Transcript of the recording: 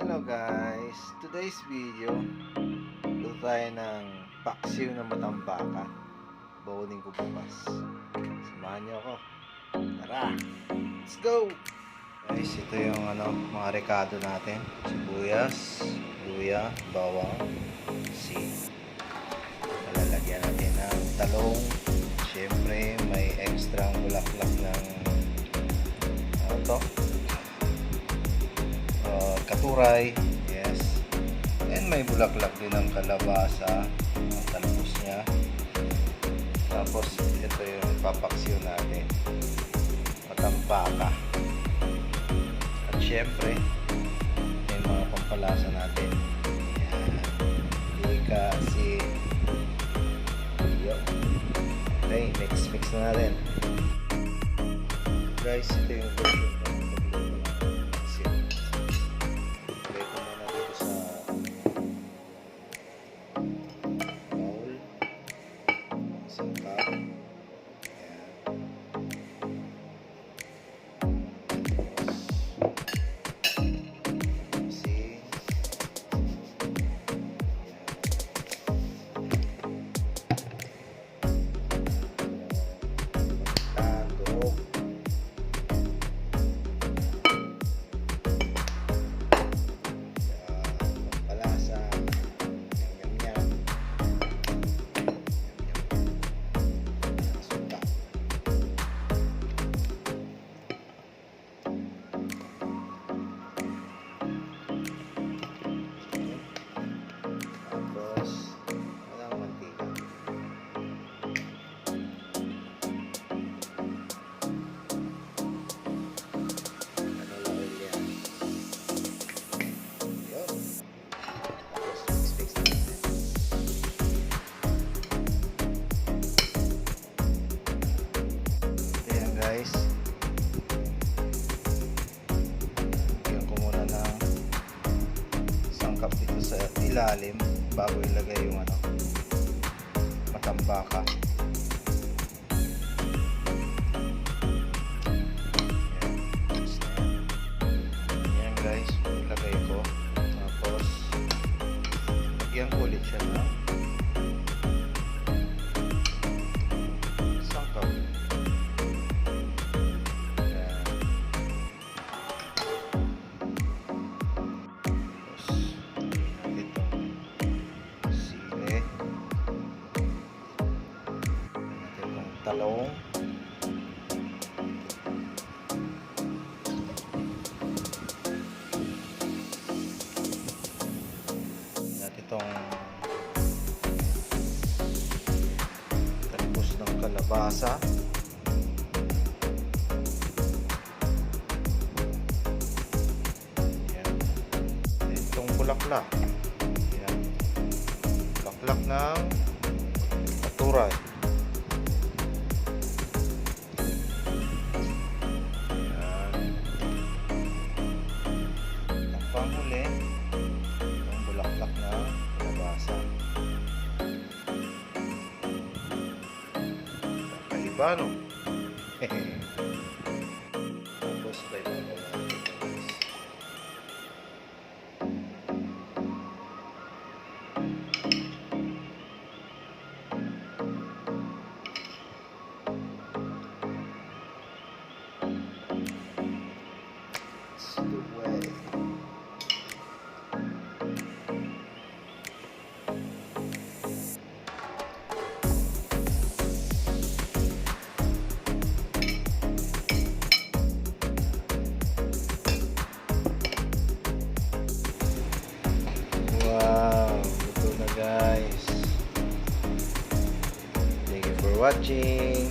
Hello guys, today's video luto tayo ng paksiw na matambaka. Bawalin ko bukas. Samahan niyo ako. Tara, let's go! Guys, ito yung mga rekado natin. Sibuyas, luya, bawang, lalagyan natin ng talong. Siyempre may extra bulaklak ng katuray, yes, and may bulaklak din ng kalabasa, ang talbos niya. Tapos ito yung papaksiw natin, matambaka. At syempre may mga pampalasa natin. Lika, asin. Okay, mix na natin guys. Ito yung version guys. Lagyan ko muna ng sangkap dito sa ilalim bago ilagay yung matambaka. Yan guys, ilagay ko. Tapos lagyan ko ulit siya ng sangkap. Talong, at itong talbos ng kalabasa, yan. Itong bulaklak, yan. Bulaklak ng katuray. Panghuli, yung bulaklak na kalabasa. Kakaiba, no? Tapos try mo natin ito guys. It's the way. Wow, ito na guys. Thank you for watching.